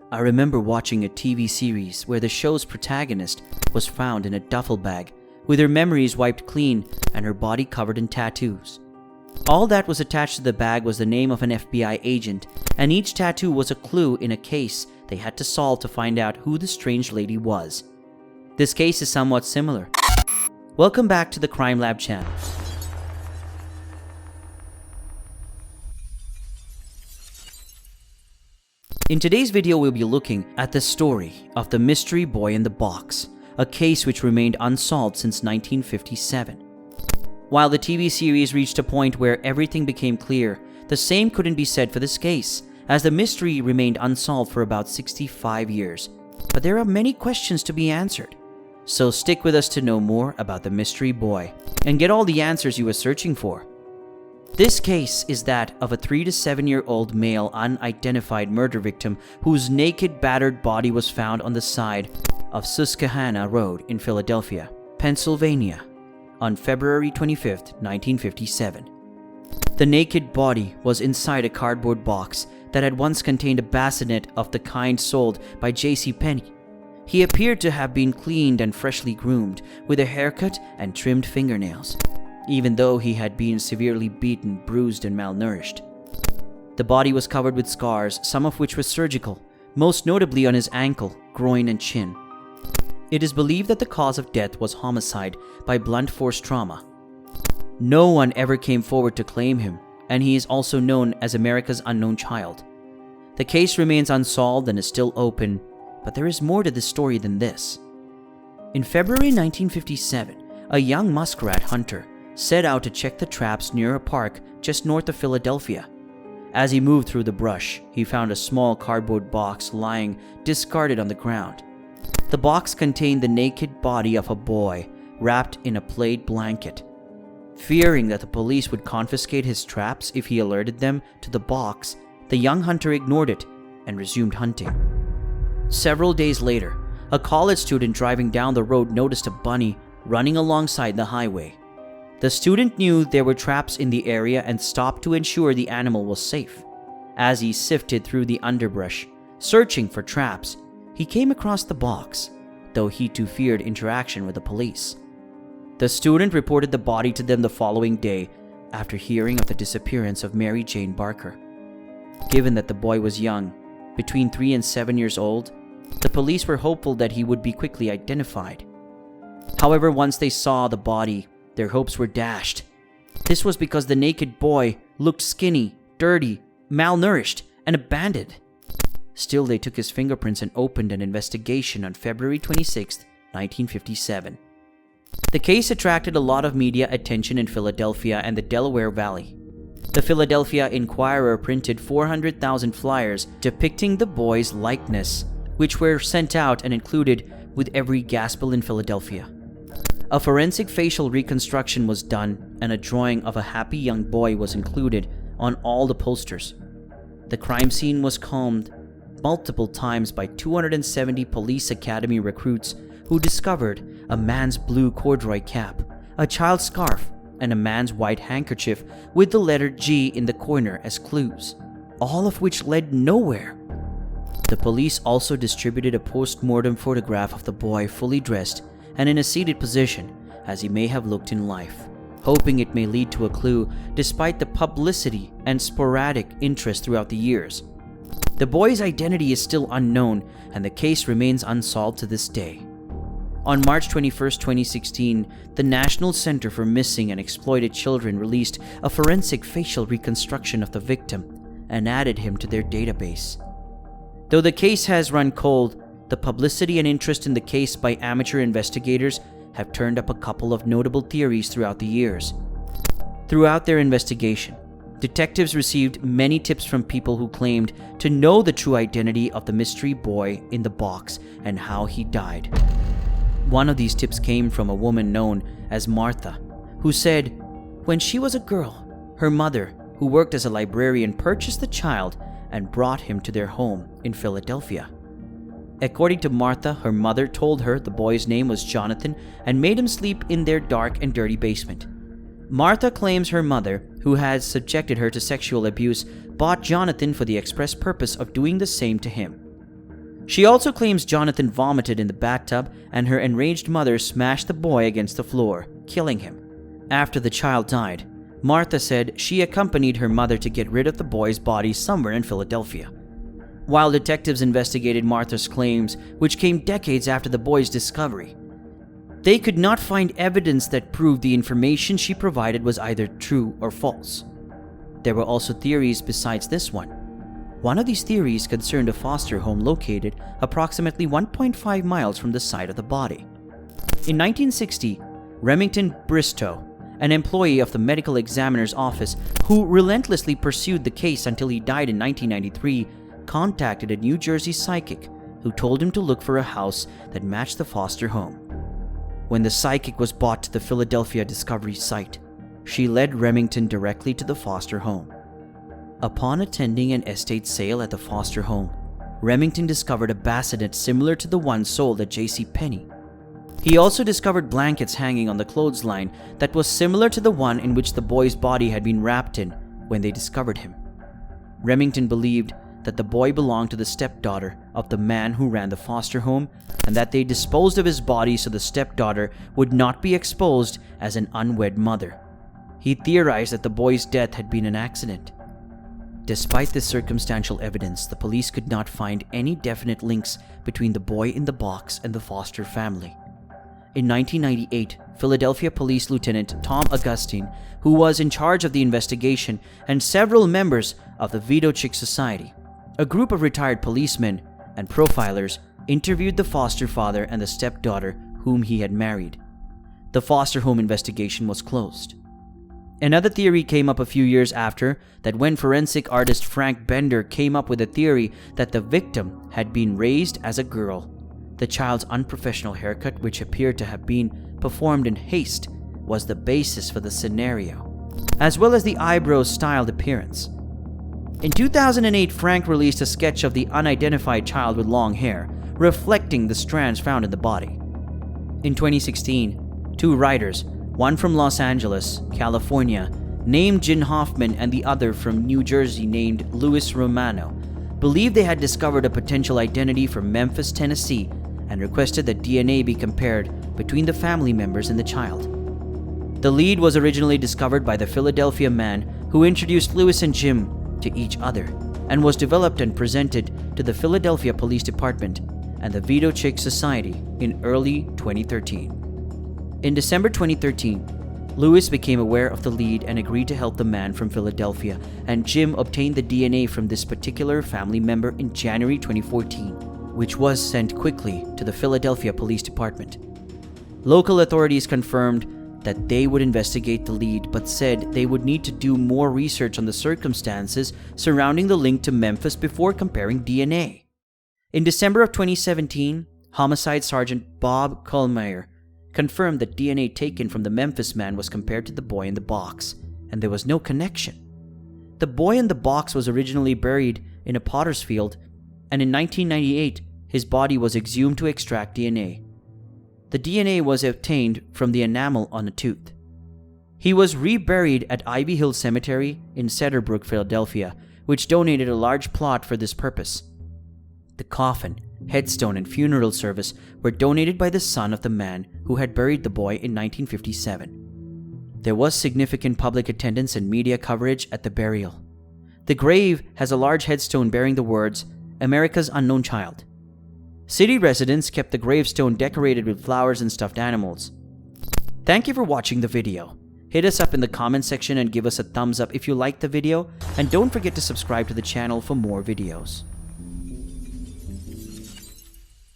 I remember watching a TV series where the show's protagonist was found in a duffel bag with her memories wiped clean and her body covered in tattoos. All that was attached to the bag was the name of an FBI agent, and each tattoo was a clue in a case they had to solve to find out who the strange lady was. This case is somewhat similar. Welcome back to the Crime Lab channel. In today's video, we'll be looking at the story of the mystery boy in the box, a case which remained unsolved since 1957. While the TV series reached a point where everything became clear, the same couldn't be said for this case, as the mystery remained unsolved for about 65 years. But there are many questions to be answered. So stick with us to know more about the mystery boy and get all the answers you are searching for. This case is that of a 3 to 7-year-old male unidentified murder victim whose naked, battered body was found on the side of Susquehanna Road in Philadelphia, Pennsylvania, on February 25, 1957. The naked body was inside a cardboard box that had once contained a bassinet of the kind sold by J.C. Penney. He appeared to have been cleaned and freshly groomed, with a haircut and trimmed fingernails, even though he had been severely beaten, bruised, and malnourished. The body was covered with scars, some of which were surgical, most notably on his ankle, groin, and chin. It is believed that the cause of death was homicide by blunt force trauma. No one ever came forward to claim him, and he is also known as America's unknown child. The case remains unsolved and is still open, but there is more to this story than this. In February 1957, a young muskrat hunter set out to check the traps near a park just north of Philadelphia. As he moved through the brush, he found a small cardboard box lying discarded on the ground. The box contained the naked body of a boy wrapped in a plaid blanket. Fearing that the police would confiscate his traps if he alerted them to the box, the young hunter ignored it and resumed hunting. Several days later, a college student driving down the road noticed a bunny running alongside the highway. The student knew there were traps in the area and stopped to ensure the animal was safe. As he sifted through the underbrush, searching for traps, he came across the box, though he too feared interaction with the police. The student reported the body to them the following day after hearing of the disappearance of Mary Jane Barker. Given that the boy was young, between 3 and 7 years old, the police were hopeful that he would be quickly identified. However, once they saw the body, their hopes were dashed. This was because the naked boy looked skinny, dirty, malnourished, and abandoned. Still, they took his fingerprints and opened an investigation on February 26, 1957. The case attracted a lot of media attention in Philadelphia and the Delaware Valley. The Philadelphia Inquirer printed 400,000 flyers depicting the boy's likeness, which were sent out and included with every gospel in Philadelphia. A forensic facial reconstruction was done, and a drawing of a happy young boy was included on all the posters. The crime scene was combed multiple times by 270 police academy recruits who discovered a man's blue corduroy cap, a child's scarf, and a man's white handkerchief with the letter G in the corner as clues, all of which led nowhere. The police also distributed a post-mortem photograph of the boy fully dressed and in a seated position as he may have looked in life, hoping it may lead to a clue despite the publicity and sporadic interest throughout the years. The boy's identity is still unknown, and the case remains unsolved to this day. On March 21, 2016, the National Center for Missing and Exploited Children released a forensic facial reconstruction of the victim and added him to their database. Though the case has run cold, the publicity and interest in the case by amateur investigators have turned up a couple of notable theories throughout the years. Throughout their investigation, detectives received many tips from people who claimed to know the true identity of the mystery boy in the box and how he died. One of these tips came from a woman known as Martha, who said when she was a girl, her mother, who worked as a librarian, purchased the child and brought him to their home in Philadelphia. According to Martha, her mother told her the boy's name was Jonathan and made him sleep in their dark and dirty basement. Martha claims her mother, who had subjected her to sexual abuse, bought Jonathan for the express purpose of doing the same to him. She also claims Jonathan vomited in the bathtub and her enraged mother smashed the boy against the floor, killing him. After the child died, Martha said she accompanied her mother to get rid of the boy's body somewhere in Philadelphia. While detectives investigated Martha's claims, which came decades after the boy's discovery, they could not find evidence that proved the information she provided was either true or false. There were also theories besides this one. One of these theories concerned a foster home located approximately 1.5 miles from the site of the body. In 1960, Remington Bristow, an employee of the medical examiner's office who relentlessly pursued the case until he died in 1993, contacted a New Jersey psychic who told him to look for a house that matched the foster home. When the psychic was brought to the Philadelphia Discovery site, she led Remington directly to the foster home. Upon attending an estate sale at the foster home, Remington discovered a bassinet similar to the one sold at J.C. Penney. He also discovered blankets hanging on the clothesline that was similar to the one in which the boy's body had been wrapped in when they discovered him. Remington believed that the boy belonged to the stepdaughter of the man who ran the foster home and that they disposed of his body so the stepdaughter would not be exposed as an unwed mother. He theorized that the boy's death had been an accident. Despite this circumstantial evidence, the police could not find any definite links between the boy in the box and the Foster family. In 1998, Philadelphia Police Lieutenant Tom Augustine, who was in charge of the investigation, and several members of the Veto Chick Society, a group of retired policemen and profilers, interviewed the foster father and the stepdaughter whom he had married. The foster home investigation was closed. Another theory came up a few years after, that when forensic artist Frank Bender came up with a theory that the victim had been raised as a girl. The child's unprofessional haircut, which appeared to have been performed in haste, was the basis for the scenario, as well as the eyebrow-styled appearance. In 2008, Frank released a sketch of the unidentified child with long hair, reflecting the strands found in the body. In 2016, two writers, one from Los Angeles, California, named Jen Hoffman, and the other from New Jersey named Louis Romano, believed they had discovered a potential identity for Memphis, Tennessee, and requested that DNA be compared between the family members and the child. The lead was originally discovered by the Philadelphia man who introduced Louis and Jim to each other, and was developed and presented to the Philadelphia Police Department and the Veto Chick Society in early 2013. In December 2013, Louis became aware of the lead and agreed to help the man from Philadelphia, and Jim obtained the DNA from this particular family member in January 2014, which was sent quickly to the Philadelphia Police Department. Local authorities confirmed that they would investigate the lead, but said they would need to do more research on the circumstances surrounding the link to Memphis before comparing DNA. In December of 2017, Homicide Sergeant Bob Kohlmeier confirmed that DNA taken from the Memphis man was compared to the boy in the box, and there was no connection. The boy in the box was originally buried in a potter's field, and in 1998, his body was exhumed to extract DNA. The DNA was obtained from the enamel on a tooth. He was reburied at Ivy Hill Cemetery in Cedarbrook, Philadelphia, which donated a large plot for this purpose. The coffin, headstone, and funeral service were donated by the son of the man who had buried the boy in 1957. There was significant public attendance and media coverage at the burial. The grave has a large headstone bearing the words, "America's Unknown Child." City residents kept the gravestone decorated with flowers and stuffed animals. Thank you for watching the video. Hit us up in the comment section and give us a thumbs up if you liked the video, and don't forget to subscribe to the channel for more videos.